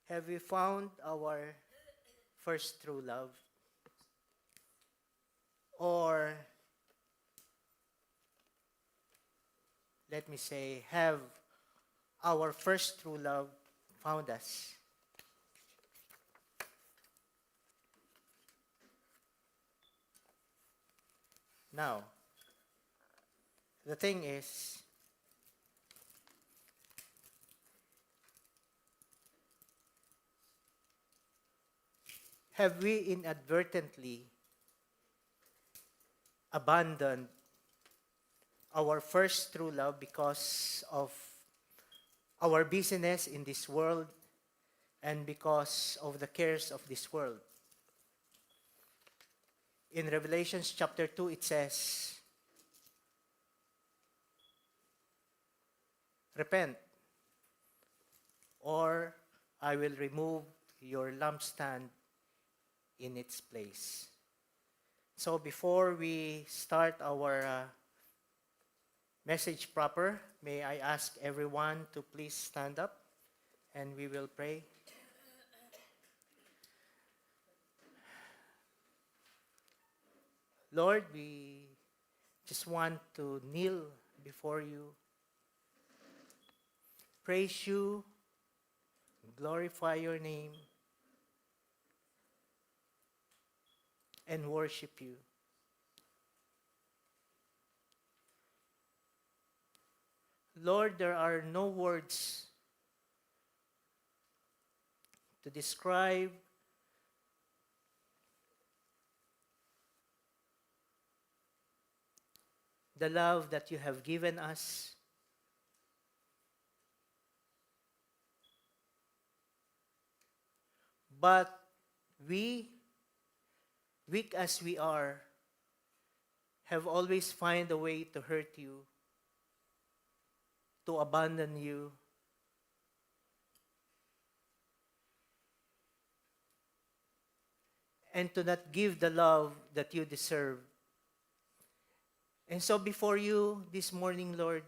Have we found our first true love? Or, let me say, have our first true love found us? Now, the thing is, have we inadvertently abandoned our first true love because of our busyness in this world and because of the cares of this world? In Revelations chapter 2, it says, repent, or I will remove your lampstand in its place. So before we start our message proper, may I ask everyone to please stand up and we will pray. Lord, we just want to kneel before you, praise you, glorify your name, and worship you. Lord, there are no words to describe the love that you have given us. But we, weak as we are, have always find a way to hurt you, to abandon you, and to not give the love that you deserve. And so before you this morning, Lord,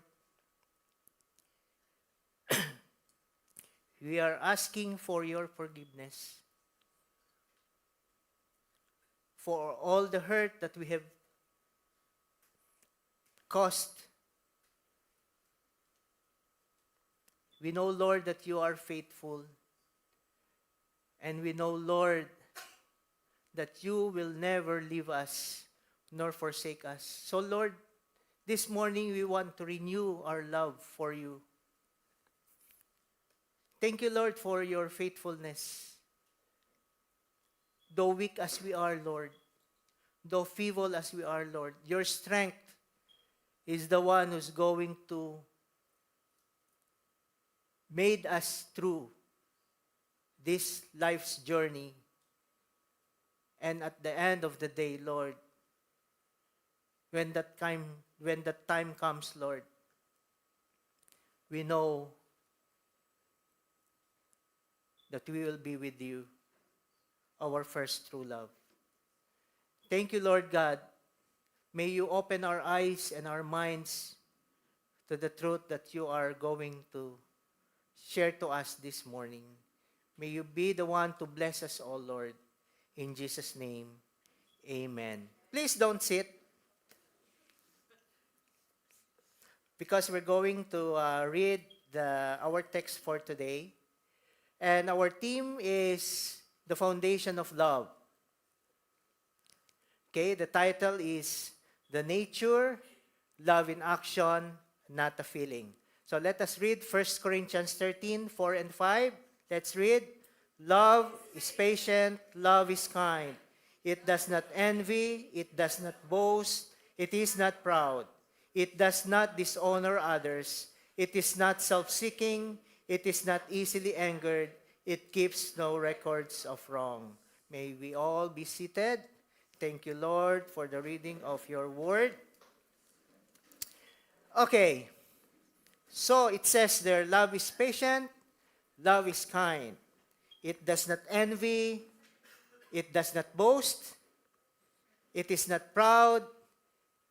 we are asking for your forgiveness for all the hurt that we have caused. We know, Lord, that you are faithful. And we know, Lord, that you will never leave us nor forsake us. So, Lord, this morning we want to renew our love for you. Thank you, Lord, for your faithfulness. Though weak as we are, Lord, though feeble as we are, Lord, your strength is the one who's going to made us through this life's journey. And at the end of the day, Lord, when that time comes, Lord, we know that we will be with you, our first true love. Thank you, Lord God. May you open our eyes and our minds to the truth that you are going to share to us this morning. May you be the one to bless us all, Lord. In Jesus' name, amen. Please don't sit, because we're going to read our text for today. And our theme is the foundation of love. Okay, the title is The Nature, Love in Action, Not a Feeling. So let us read 1 Corinthians 13, 4 and 5. Let's read. Love is patient, love is kind. It does not envy, it does not boast, it is not proud. It does not dishonor others. It is not self-seeking, it is not easily angered. It keeps no records of wrong. May we all be seated. Thank you, Lord, for the reading of your word. Okay, so it says there, love is patient, love is kind. It does not envy, it does not boast, it is not proud,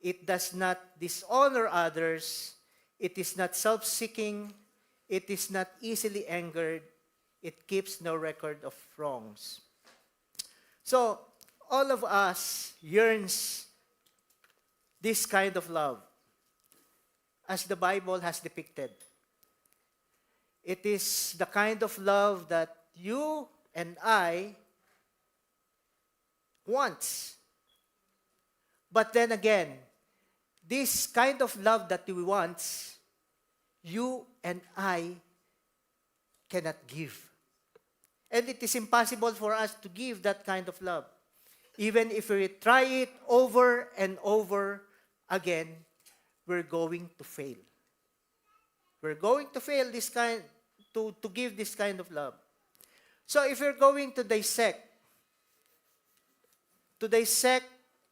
it does not dishonor others, it is not self-seeking, it is not easily angered, It keeps no record of wrongs. So, all of us yearns this kind of love as the Bible has depicted. It is the kind of love that you and I want. But then again, this kind of love that we want, you and I cannot give. And it is impossible for us to give that kind of love. Even if we try it over and over again, we're going to fail. We're going to fail to give this kind of love. So if you're going to dissect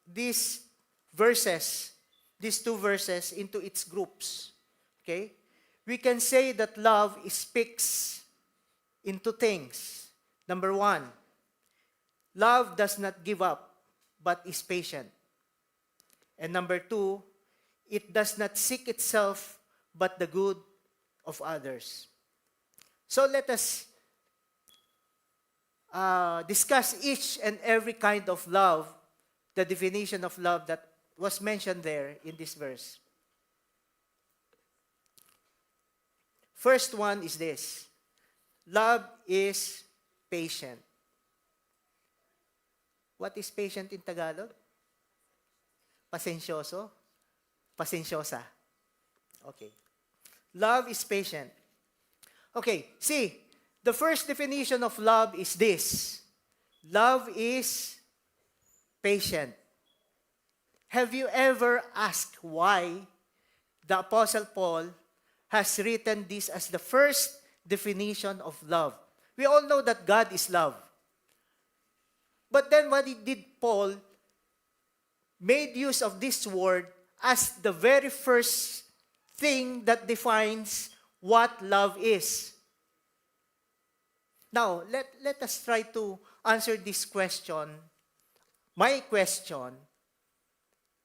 these verses, these two verses into its groups, okay? We can say that love speaks into things. Number one, love does not give up, but is patient. And number two, it does not seek itself, but the good of others. So let us discuss each and every kind of love, the definition of love that was mentioned there in this verse. First one is this: love is patient. What is patient in Tagalog? Pasensyoso? Pasensyosa. Okay. Love is patient. Okay, see, the first definition of love is this: love is patient. Have you ever asked why the Apostle Paul has written this as the first definition of love? We all know that God is love. But then what did Paul made use of this word as the very first thing that defines what love is? Now, let us try to answer this question, my question,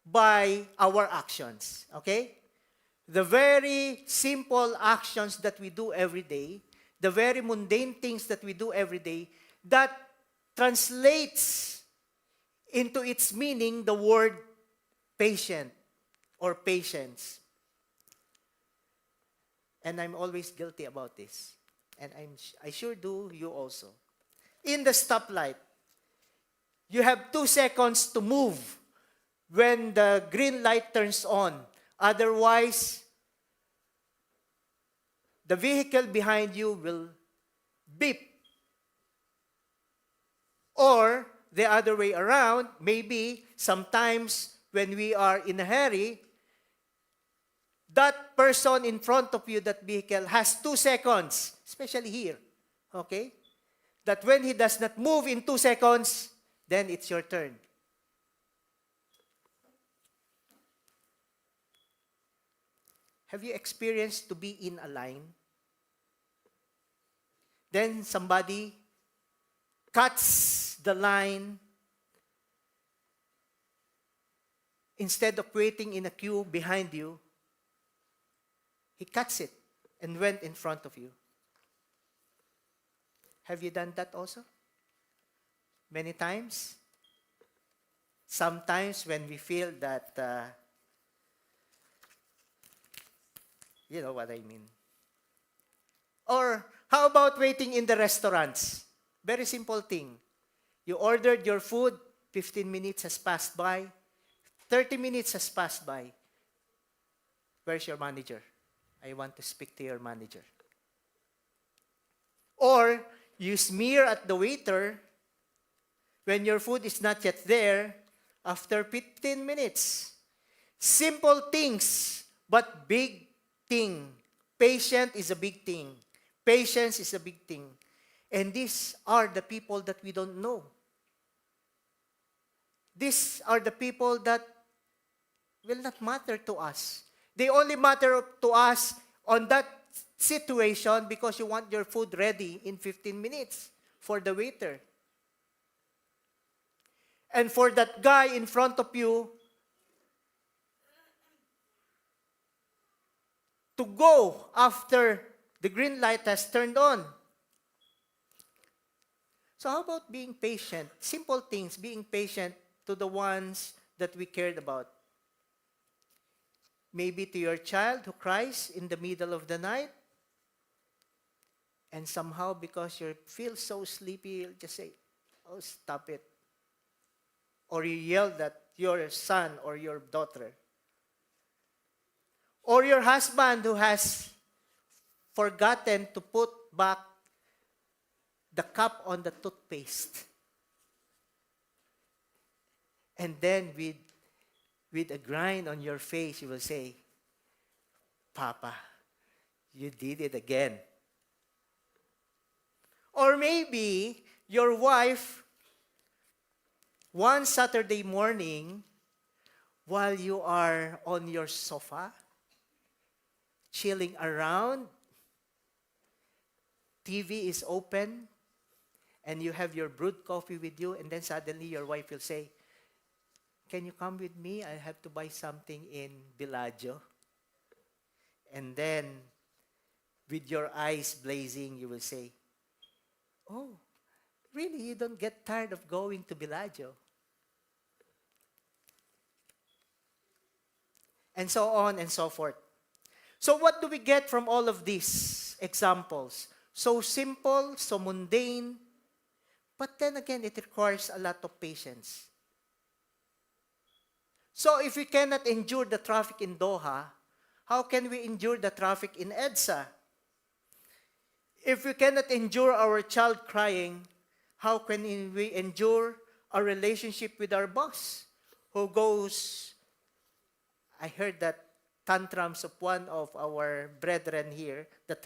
by our actions, okay? The very simple actions that we do every day, the very mundane things that we do every day, that translates into its meaning the word patient or patience. And I'm always guilty about this. And I sure do you also. In the stoplight, you have 2 seconds to move when the green light turns on. Otherwise, the vehicle behind you will beep. Or the other way around, maybe sometimes when we are in a hurry, that person in front of you, that vehicle, has 2 seconds, especially here, okay? That when he does not move in 2 seconds, then it's your turn. Have you experienced to be in a line? Then somebody cuts the line. Instead of waiting in a queue behind you, he cuts it and went in front of you. Have you done that also? Many times? Sometimes when we feel that, you know what I mean. Or how about waiting in the restaurants? Very simple thing. You ordered your food, 15 minutes has passed by, 30 minutes has passed by. Where's your manager? I want to speak to your manager. Or you smear at the waiter when your food is not yet there after 15 minutes. Simple things, but big thing. Patient is a big thing. Patience is a big thing. And these are the people that we don't know. These are the people that will not matter to us. They only matter to us on that situation because you want your food ready in 15 minutes for the waiter. And for that guy in front of you to go after the green light has turned on. So how about being patient? Simple things, being patient to the ones that we cared about. Maybe to your child who cries in the middle of the night, and somehow because you feel so sleepy, you'll just say, oh, stop it. Or you yell at your son or your daughter. Or your husband who has forgotten to put back the cap on the toothpaste. And then with a grin on your face, you will say, Papa, you did it again. Or maybe your wife, one Saturday morning, while you are on your sofa, chilling around, TV is open, and you have your brewed coffee with you, and then suddenly your wife will say, can you come with me? I have to buy something in Bellagio. And then, with your eyes blazing, you will say, oh, really, you don't get tired of going to Bellagio? And so on and so forth. So what do we get from all of these examples? So simple, so mundane, but then again, it requires a lot of patience. So if we cannot endure the traffic in Doha, how can we endure the traffic in EDSA? If we cannot endure our child crying, how can we endure a relationship with our boss who goes, I heard that tantrums of one of our brethren here, the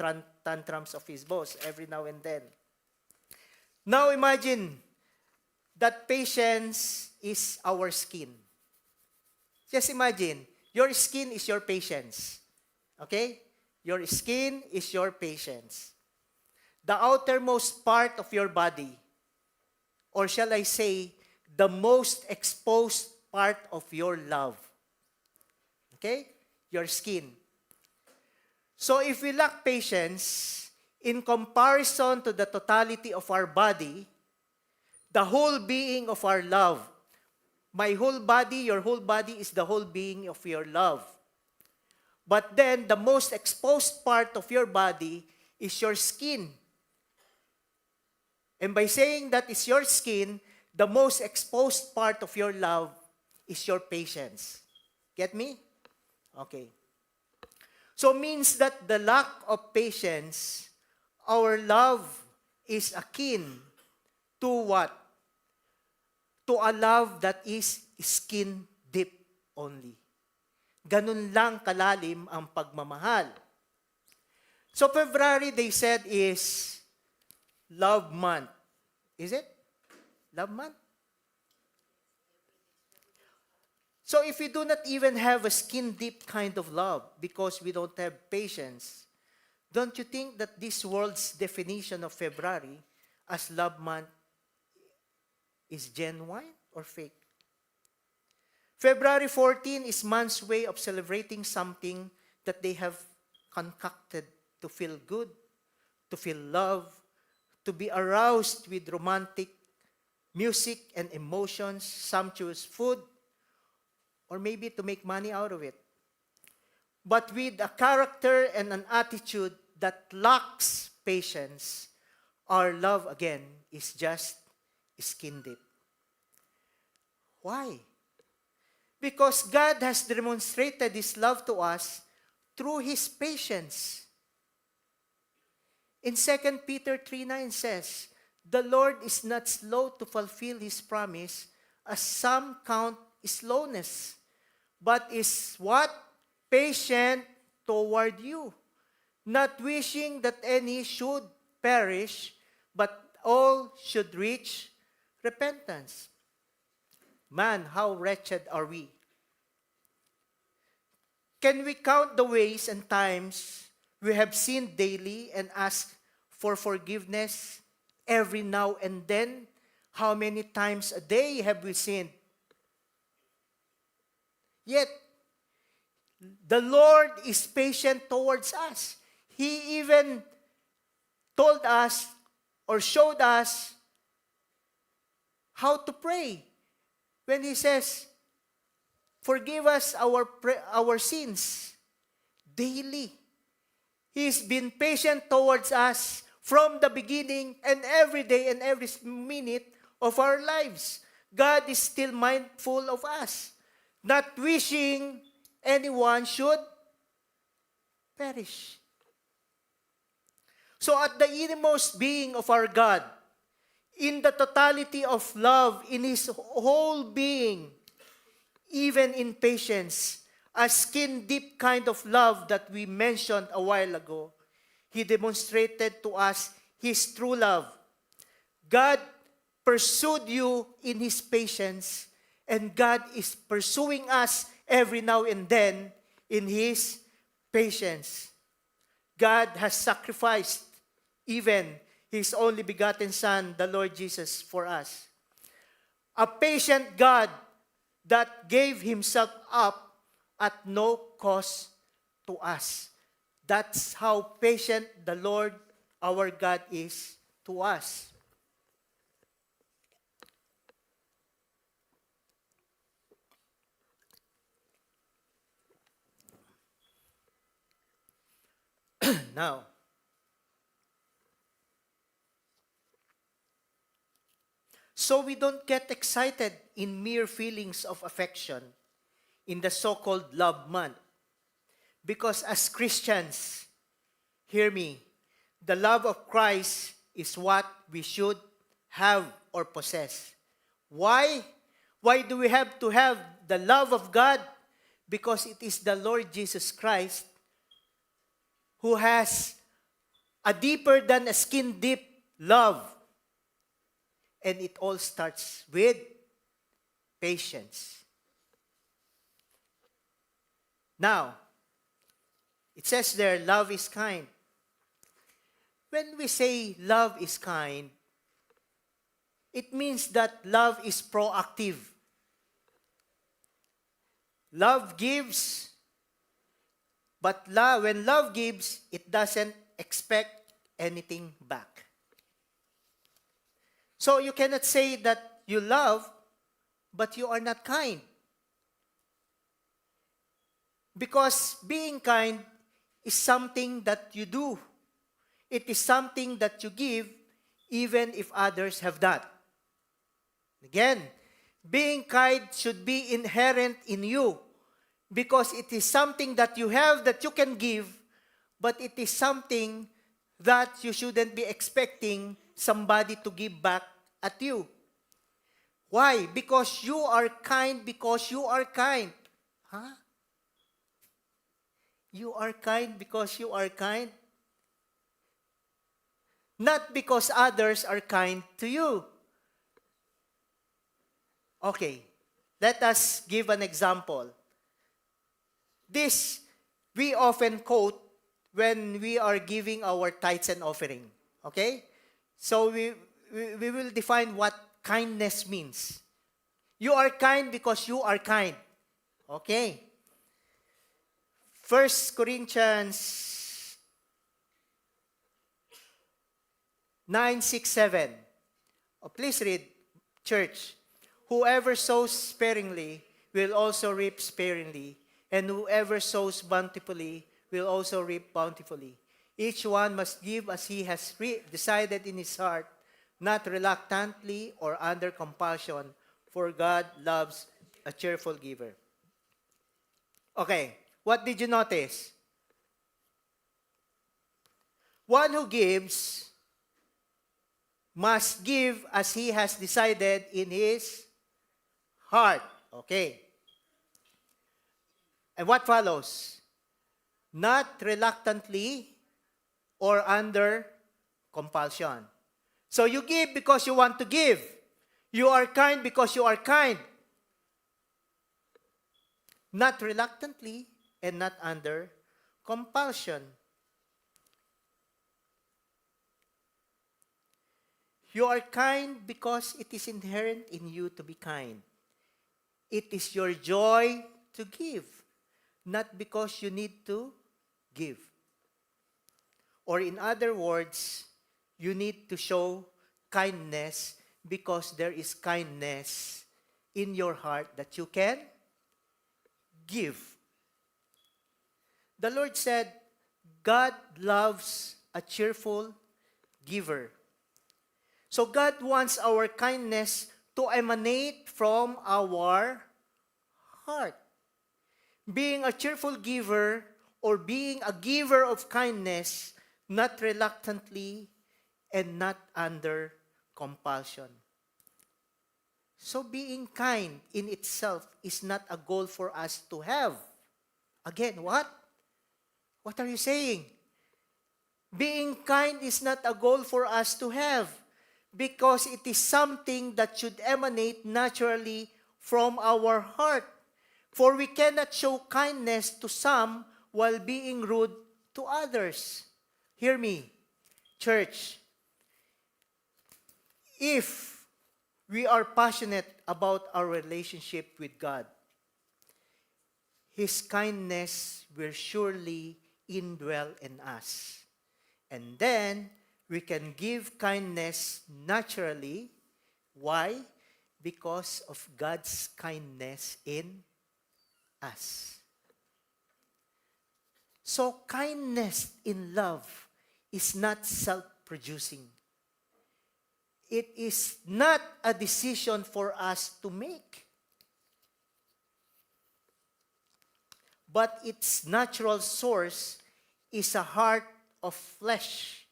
tantrums of his boss every now and then. Now imagine that patience is our skin. Just imagine, your skin is your patience. Okay? Your skin is your patience. The outermost part of your body, or shall I say, the most exposed part of your love. Okay? Your skin. So if we lack patience, in comparison to the totality of our body, the whole being of our love, my whole body, your whole body is the whole being of your love. But then, the most exposed part of your body is your skin. And by saying that is your skin, the most exposed part of your love is your patience. Get me? Okay. So means that the lack of patience, our love is akin to what? To a love that is skin deep only. Ganun lang kalalim ang pagmamahal. So February, they said, is Love Month. Is it? Love Month? So if we do not even have a skin-deep kind of love because we don't have patience, don't you think that this world's definition of February as Love Month is genuine or fake? February 14 is man's way of celebrating something that they have concocted to feel good, to feel love, to be aroused with romantic music and emotions, sumptuous food, or maybe to make money out of it. But with a character and an attitude that lacks patience, our love again is just skin deep. Why? Because God has demonstrated His love to us through His patience. In 2 Peter 3:9 says, the Lord is not slow to fulfill His promise, as some count slowness, but is what? Patient toward you, not wishing that any should perish, but all should reach repentance. Man, how wretched are we? Can we count the ways and times we have sinned daily and ask for forgiveness every now and then? How many times a day have we sinned? Yet, the Lord is patient towards us. He even told us or showed us how to pray when He says, forgive us our sins daily. He's been patient towards us from the beginning and every day and every minute of our lives. God is still mindful of us, not wishing anyone should perish. So at the innermost being of our God, in the totality of love, in His whole being, even in patience, a skin-deep kind of love that we mentioned a while ago, He demonstrated to us His true love. God pursued you in His patience, and God is pursuing us every now and then in His patience. God has sacrificed even His only begotten Son, the Lord Jesus, for us. A patient God that gave Himself up at no cost to us. That's how patient the Lord, our God, is to us. Now, so we don't get excited in mere feelings of affection in the so-called love month. Because as Christians, hear me, the love of Christ is what we should have or possess. Why? Why do we have to have the love of God? Because it is the Lord Jesus Christ who has a deeper than a skin deep love. And it all starts with patience. Now, it says there, love is kind. When we say love is kind, it means that love is proactive. Love gives, but when love gives, it doesn't expect anything back. So you cannot say that you love, but you are not kind. Because being kind is something that you do. It is something that you give, even if others have not. Again, being kind should be inherent in you, because it is something that you have that you can give, but it is something that you shouldn't be expecting somebody to give back at you. Why? Because you are kind because you are kind. Huh? You are kind because you are kind. Not because others are kind to you. Okay, let us give an example. This we often quote when we are giving our tithes and offering. Okay? So we will define what kindness means. You are kind because you are kind. Okay? 1 Corinthians 9, 6, 7. Oh, please read, church. Whoever sows sparingly will also reap sparingly, and whoever sows bountifully will also reap bountifully. Each one must give as he has decided in his heart, not reluctantly or under compulsion, for God loves a cheerful giver. Okay, what did you notice? One who gives must give as he has decided in his heart. Okay. And what follows? Not reluctantly or under compulsion. So you give because you want to give. You are kind because you are kind. Not reluctantly and not under compulsion. You are kind because it is inherent in you to be kind. It is your joy to give, not because you need to give. Or in other words, you need to show kindness because there is kindness in your heart that you can give. The Lord said, God loves a cheerful giver. So God wants our kindness to emanate from our heart. Being a cheerful giver or being a giver of kindness, not reluctantly and not under compulsion. So being kind in itself is not a goal for us to have. Again, what? What are you saying? Being kind is not a goal for us to have because it is something that should emanate naturally from our heart. For we cannot show kindness to some while being rude to others. Hear me, church. If we are passionate about our relationship with God, His kindness will surely indwell in us. And then, we can give kindness naturally. Why? Because of God's kindness in us. So, kindness in love is not self-producing. It is not a decision for us to make. But its natural source is a heart of flesh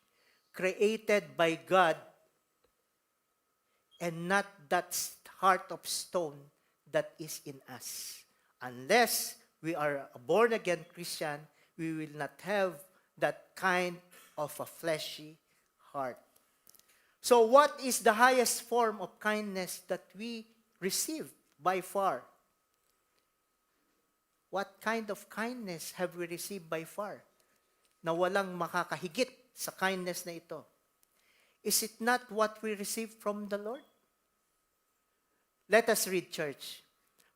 created by God and not that heart of stone that is in us. Unless we are a born-again Christian, we will not have that kind of a fleshy heart. So what is the highest form of kindness that we receive by far? What kind of kindness have we received by far na walang makakahigit sa kindness na ito? Is it not what we receive from the Lord? Let us read, church.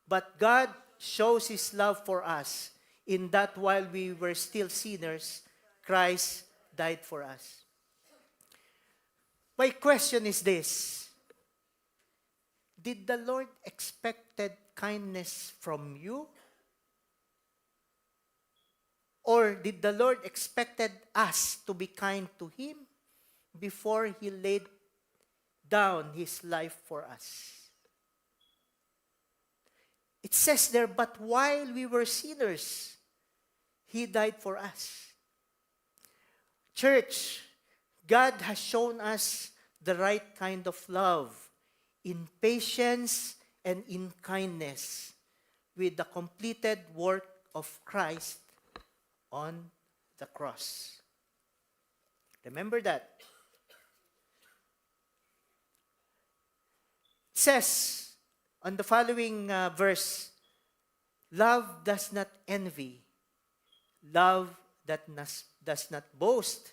But God shows His love for us in that while we were still sinners, Christ died for us. My question is this: did the Lord expected kindness from you? Or did the Lord expected us to be kind to Him before He laid down His life for us? It says there, but while we were sinners, He died for us. Church, God has shown us the right kind of love in patience and in kindness with the completed work of Christ on the cross. Remember that. It says on the following verse, love does not envy, love does not boast,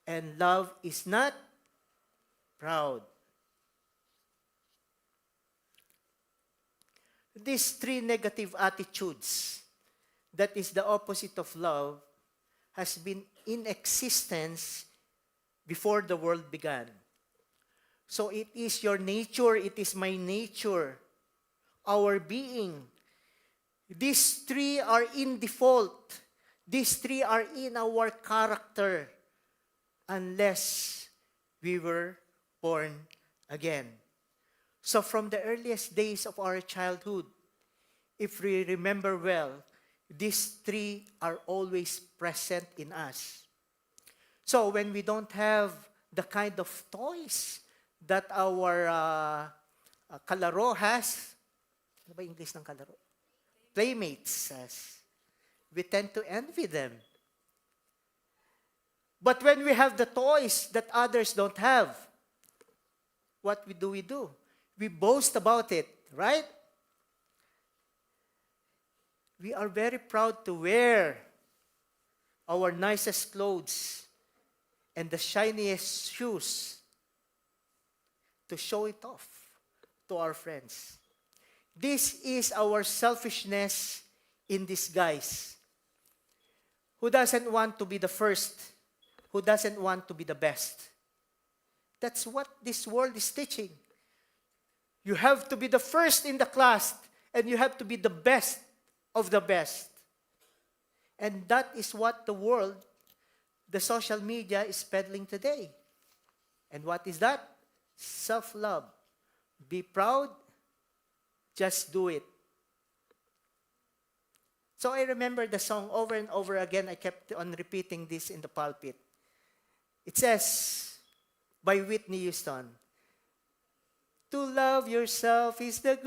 and love is not proud. These three negative attitudes, that is the opposite of love, has been in existence before the world began. So it is your nature, it is my nature, our being. These three are in default. These three are in our character unless we were born again. So from the earliest days of our childhood, if we remember well, these three are always present in us. So when we don't have the kind of toys that our kalaro has, ano ba English ng kalaro? Playmates has, we tend to envy them. But when we have the toys that others don't have, what do? We boast about it, right? We are very proud to wear our nicest clothes and the shiniest shoes to show it off to our friends. This is our selfishness in disguise. Who doesn't want to be the first? Who doesn't want to be the best? That's what this world is teaching. You have to be the first in the class, and you have to be the best of the best. And that is what the world, the social media is peddling today. And what is that? Self-love. Be proud, just do it. So I remember the song over and over again. I kept on repeating this in the pulpit. It says, by Whitney Houston, to love yourself is the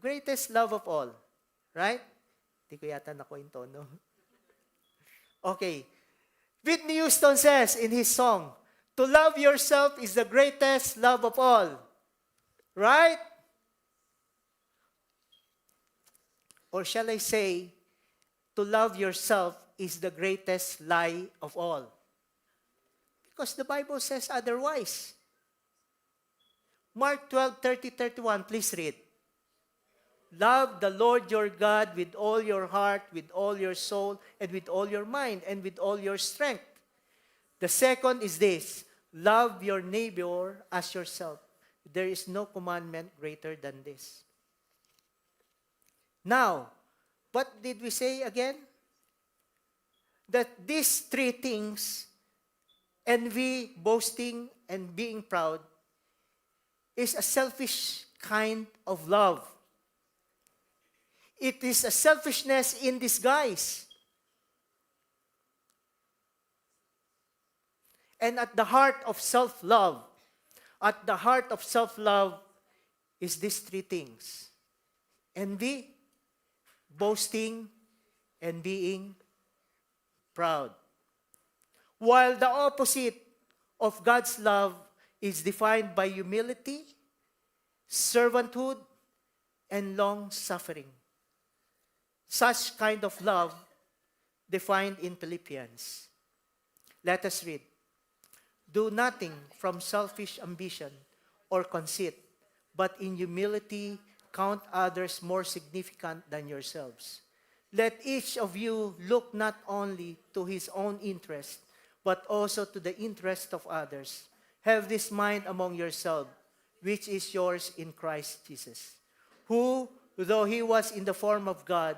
greatest love of all. Right? Hindi ko yata nakuha yung tono. Okay. Whitney Houston says in his song, to love yourself is the greatest love of all. Right? Or shall I say, to love yourself is the greatest lie of all. Because the Bible says otherwise. Mark 12:30-31, please read. Love the Lord your God with all your heart, with all your soul, and with all your mind, and with all your strength. The second is this, love your neighbor as yourself. There is no commandment greater than this. Now, what did we say again? That these three things, envy, boasting, and being proud, is a selfish kind of love. It is a selfishness in disguise. And at the heart of self-love, is these three things. Envy, boasting, and being proud. While the opposite of God's love is defined by humility, servanthood, and long-suffering. Such kind of love defined in Philippians. Let us read. Do nothing from selfish ambition or conceit, but in humility count others more significant than yourselves. Let each of you look not only to his own interest, but also to the interest of others. Have this mind among yourselves, which is yours in Christ Jesus, who, though he was in the form of God,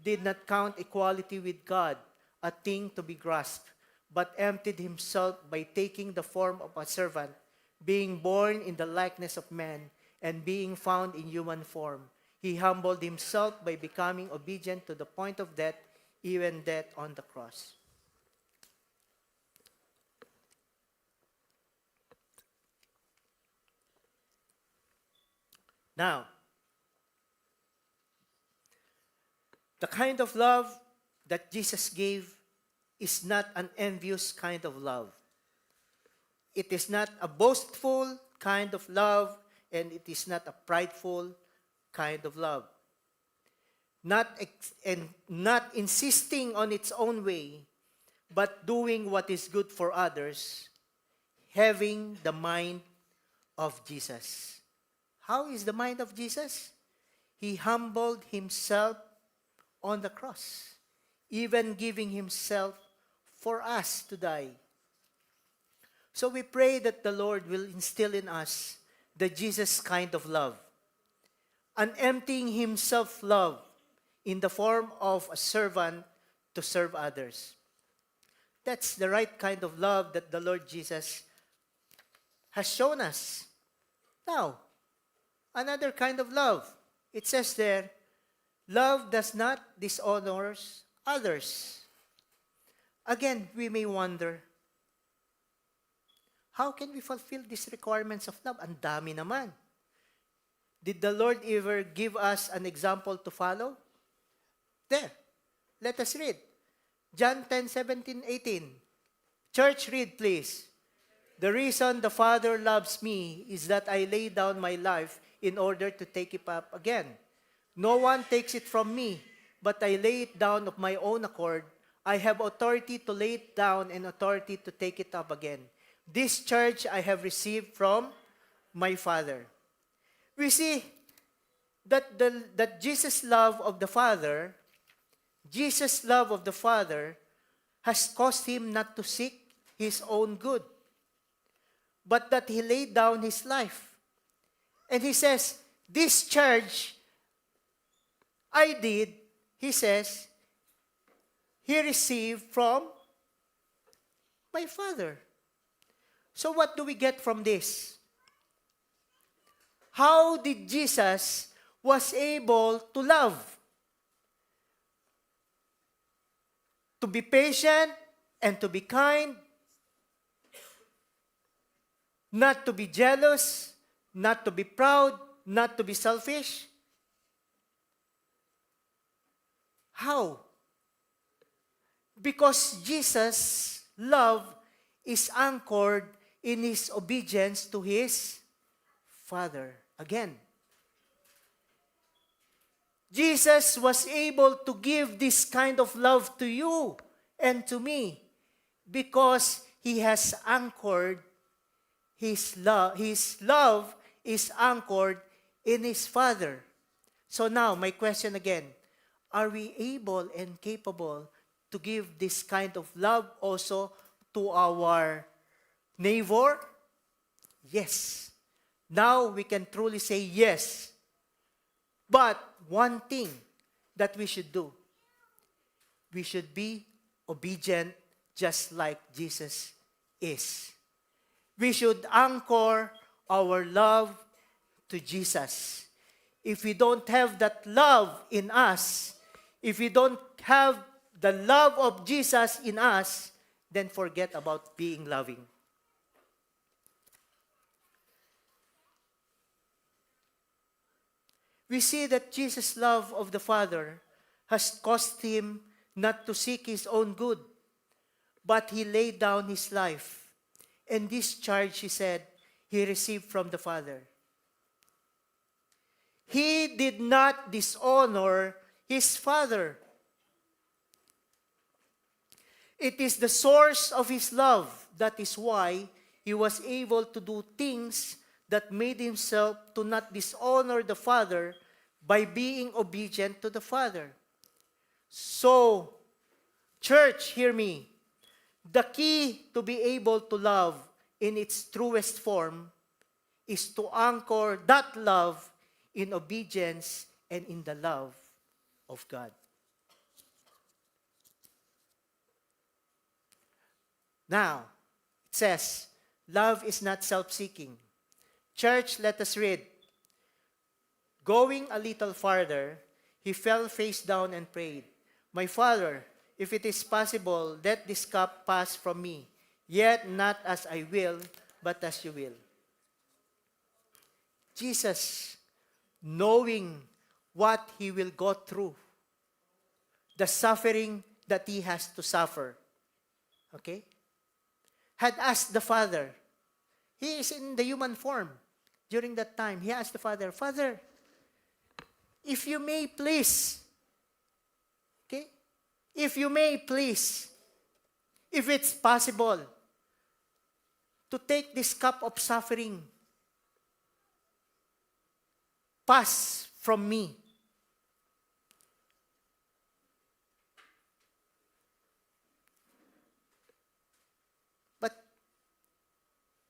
did not count equality with God a thing to be grasped, but emptied himself by taking the form of a servant, being born in the likeness of man, and being found in human form. He humbled himself by becoming obedient to the point of death, even death on the cross. Now, the kind of love that Jesus gave is not an envious kind of love. It is not a boastful kind of love, and it is not a prideful kind of love. Not insisting on its own way, but doing what is good for others, having the mind of Jesus. How is the mind of Jesus? He humbled himself on the cross, even giving himself for us to die. So we pray that the Lord will instill in us the Jesus kind of love, an emptying himself love in the form of a servant to serve others. That's the right kind of love that the Lord Jesus has shown us. Now, another kind of love. It says there, love does not dishonor others. Again, we may wonder, how can we fulfill these requirements of love? Ang dami naman. Did the Lord ever give us an example to follow? There. Let us read. John 10:17-18. Church, read please. The reason the Father loves me is that I lay down my life in order to take it up again. No one takes it from me, but I lay it down of my own accord. I have authority to lay it down and authority to take it up again. This charge I have received from my Father. We see that Jesus' love of the Father has caused him not to seek his own good, but that he laid down his life. And he says, this charge I did, he says, he received from my Father. So what do we get from this? How did Jesus was able to love? To be patient and to be kind, not to be jealous, not to be proud, not to be selfish. How? Because Jesus' love is anchored in his obedience to his Father. Again, Jesus was able to give this kind of love to you and to me because he has anchored his love. His love is anchored in his Father. So now, my question again, are we able and capable to give this kind of love also to our neighbor? Yes. Now we can truly say yes. But one thing that we should do, we should be obedient just like Jesus is. We should anchor our love to Jesus. If we don't have that love in us, if we don't have the love of Jesus in us, then forget about being loving. We see that Jesus' love of the Father has caused him not to seek his own good, but he laid down his life. And this charge, he said, he received from the Father. He did not dishonor his Father. It is the source of his love. That is why he was able to do things that made himself to not dishonor the Father by being obedient to the Father. So, church, hear me. The key to be able to love in its truest form is to anchor that love in obedience and in the love of God. Now, it says, love is not self-seeking. Church, let us read. Going a little farther, he fell face down and prayed, "My Father, if it is possible, let this cup pass from me, yet not as I will, but as you will." Jesus, knowing what he will go through, the suffering that he has to suffer, okay, had asked the Father. He is in the human form. During that time, he asked the Father, "Father, if you may please," okay, if you may please, if it's possible, to take this cup of suffering, pass from me. But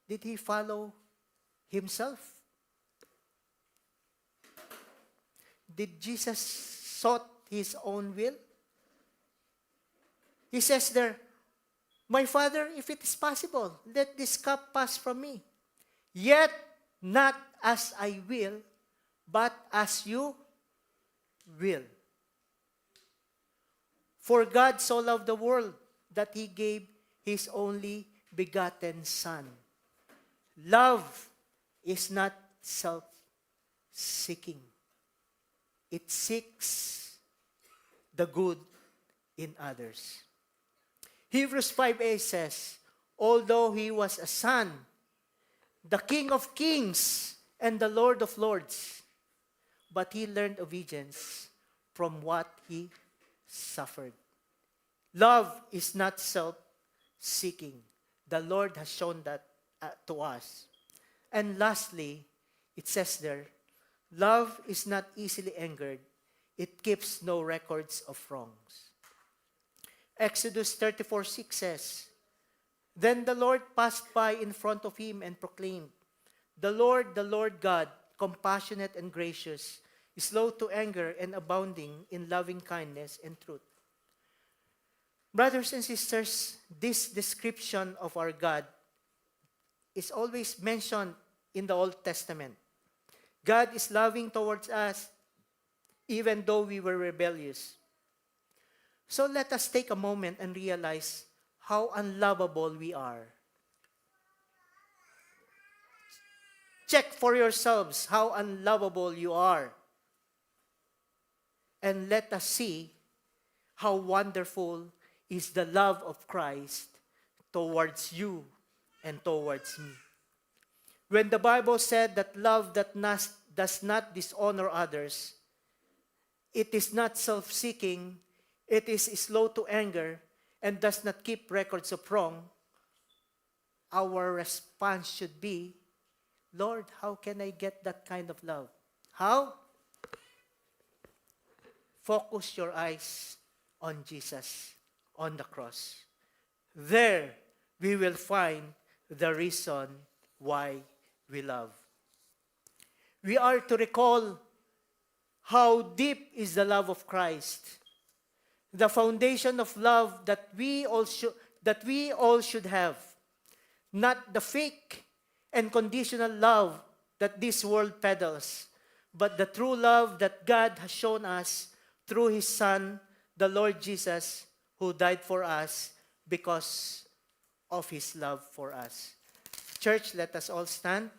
did he follow himself? Did Jesus sought his own will? He says there, "My Father, if it is possible, let this cup pass from me. Yet not as I will, but as you will. For God so loved the world that he gave his only begotten Son." Love is not self-seeking. It seeks the good in others. Hebrews 5:8 says, "Although he was a son, the King of kings and the Lord of lords, but he learned obedience from what he suffered." Love is not self-seeking. The Lord has shown that to us. And lastly, it says there, love is not easily angered. It keeps no records of wrongs. Exodus 34:6 says, "Then the Lord passed by in front of him and proclaimed, the Lord God, compassionate and gracious, slow to anger, and abounding in loving kindness and truth. Brothers and sisters, this description of our God is always mentioned in the Old Testament. God is loving towards us even though we were rebellious. So let us take a moment and realize how unlovable we are. Check for yourselves how unlovable you are. And let us see how wonderful is the love of Christ towards you and towards me. When the Bible said that love does not dishonor others, it is not self-seeking, it is slow to anger, and does not keep records of wrong, our response should be, Lord, how can I get that kind of love? How? Focus your eyes on Jesus, on the cross. There, we will find the reason why we love. We are to recall how deep is the love of Christ, the foundation of love that we all should have, not the fake and conditional love that this world peddles, but the true love that God has shown us through His Son, the Lord Jesus, who died for us because of His love for us. Church, let us all stand.